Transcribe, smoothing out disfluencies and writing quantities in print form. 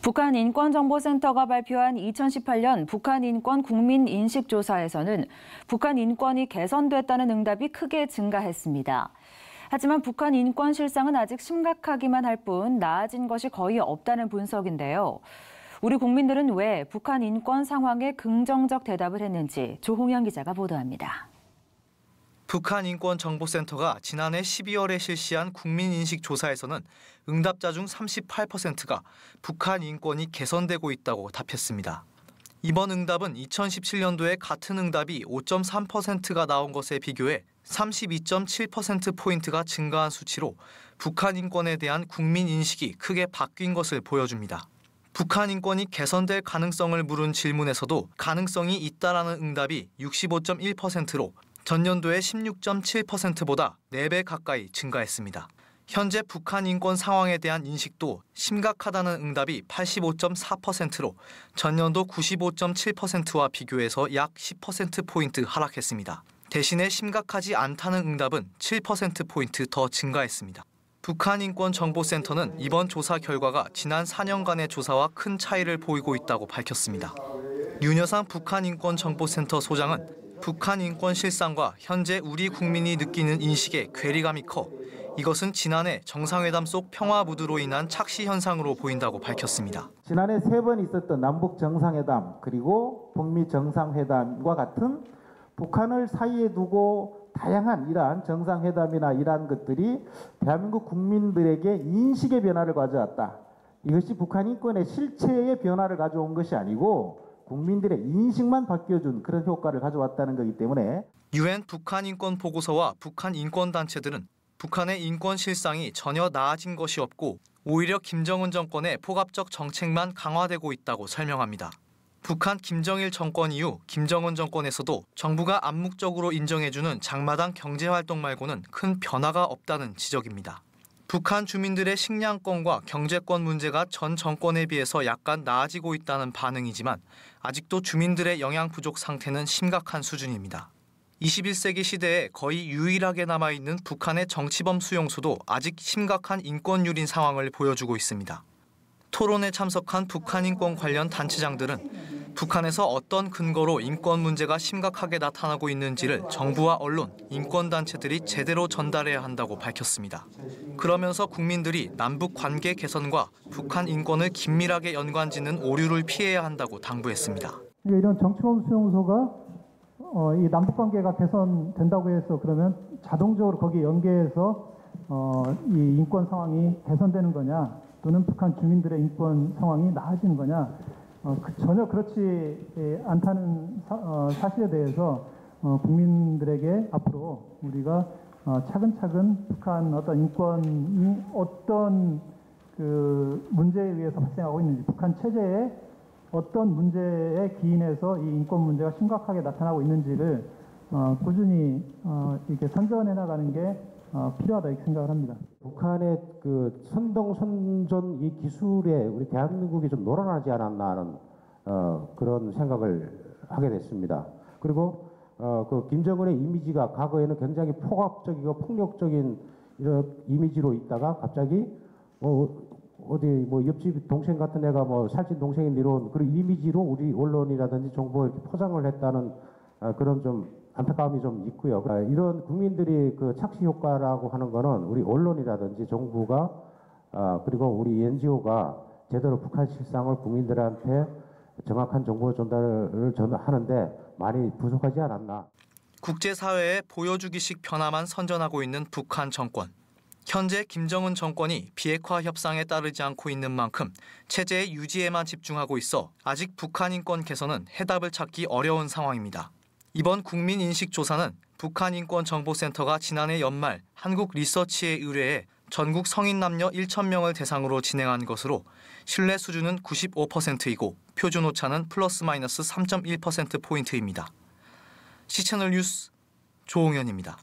북한인권정보센터가 발표한 2018년 북한인권 국민인식조사에서는 북한 인권이 개선됐다는 응답이 크게 증가했습니다. 하지만 북한 인권 실상은 아직 심각하기만 할 뿐 나아진 것이 거의 없다는 분석인데요. 우리 국민들은 왜 북한 인권 상황에 긍정적 대답을 했는지 조홍현 기자가 보도합니다. 북한인권정보센터가 지난해 12월에 실시한 국민인식조사에서는 응답자 중 38%가 북한 인권이 개선되고 있다고 답했습니다. 이번 응답은 2017년도에 같은 응답이 5.3%가 나온 것에 비교해 32.7%포인트가 증가한 수치로 북한 인권에 대한 국민인식이 크게 바뀐 것을 보여줍니다. 북한 인권이 개선될 가능성을 물은 질문에서도 가능성이 있다라는 응답이 65.1%로 전년도의 16.7%보다 4배 가까이 증가했습니다. 현재 북한 인권 상황에 대한 인식도 심각하다는 응답이 85.4%로 전년도 95.7%와 비교해서 약 10%포인트 하락했습니다. 대신에 심각하지 않다는 응답은 7%포인트 더 증가했습니다. 북한인권정보센터는 이번 조사 결과가 지난 4년간의 조사와 큰 차이를 보이고 있다고 밝혔습니다. 윤여상 북한인권정보센터 소장은 북한 인권 실상과 현재 우리 국민이 느끼는 인식에 괴리감이 커 이것은 지난해 정상회담 속 평화 무드로 인한 착시 현상으로 보인다고 밝혔습니다. 지난해 3번 있었던 남북 정상회담 그리고 북미 정상회담과 같은 북한을 사이에 두고 다양한 이러한 정상회담이나 이러한 것들이 대한민국 국민들에게 인식의 변화를 가져왔다. 이것이 북한 인권의 실체의 변화를 가져온 것이 아니고 국민들의 인식만 바뀌어준 그런 효과를 가져왔다는 거기 때문에 UN 북한 인권 보고서와 북한 인권 단체들은 북한의 인권 실상이 전혀 나아진 것이 없고 오히려 김정은 정권의 포갑적 정책만 강화되고 있다고 설명합니다. 북한 김정일 정권 이후 김정은 정권에서도 정부가 암묵적으로 인정해주는 장마당 경제활동 말고는 큰 변화가 없다는 지적입니다. 북한 주민들의 식량권과 경제권 문제가 전 정권에 비해서 약간 나아지고 있다는 반응이지만 아직도 주민들의 영양 부족 상태는 심각한 수준입니다. 21세기 시대에 거의 유일하게 남아있는 북한의 정치범 수용소도 아직 심각한 인권 유린 상황을 보여주고 있습니다. 토론에 참석한 북한 인권 관련 단체장들은 북한에서 어떤 근거로 인권 문제가 심각하게 나타나고 있는지를 정부와 언론, 인권단체들이 제대로 전달해야 한다고 밝혔습니다. 그러면서 국민들이 남북 관계 개선과 북한 인권을 긴밀하게 연관짓는 오류를 피해야 한다고 당부했습니다. 이런 정치범 수용소가 이 남북 관계가 개선된다고 해서 그러면 자동적으로 거기에 연계해서 이 인권 상황이 개선되는 거냐 또는 북한 주민들의 인권 상황이 나아지는 거냐 전혀 그렇지 않다는 사실에 대해서 국민들에게 앞으로 우리가 차근차근 북한 어떤 인권이 어떤 그 문제에 의해서 발생하고 있는지 북한 체제에 어떤 문제에 기인해서 이 인권 문제가 심각하게 나타나고 있는지를 꾸준히 이렇게 선전해 나가는 게 필요하다 이렇게 생각을 합니다. 북한의 그 선동선전 이 기술에 우리 대한민국이 좀 놀아나지 않았나 하는 그런 생각을 하게 됐습니다. 그리고 그 김정은의 이미지가 과거에는 굉장히 포갑적이고 폭력적인 이런 이미지로 있다가 갑자기 어디 옆집 동생 같은 애가 살찐 동생이 이런 그런 이미지로 우리 언론이라든지 정부가 이렇게 포장을 했다는 그런 좀 안타까움이 좀 있고요. 이런 국민들이 그 착시 효과라고 하는 거는 우리 언론이라든지 정부가 그리고 우리 NGO가 제대로 북한 실상을 국민들한테 정확한 정보 전달을 하는데 많이 부족하지 않았나. 국제사회에 보여주기식 변화만 선전하고 있는 북한 정권. 현재 김정은 정권이 비핵화 협상에 따르지 않고 있는 만큼 체제의 유지에만 집중하고 있어 아직 북한 인권 개선은 해답을 찾기 어려운 상황입니다. 이번 국민인식조사는 북한인권정보센터가 지난해 연말 한국리서치에 의뢰해 전국 성인 남녀 1,000명을 대상으로 진행한 것으로 신뢰 수준은 95%이고 표준 오차는 플러스 마이너스 3.1%포인트입니다. 시채널 뉴스 조홍현입니다.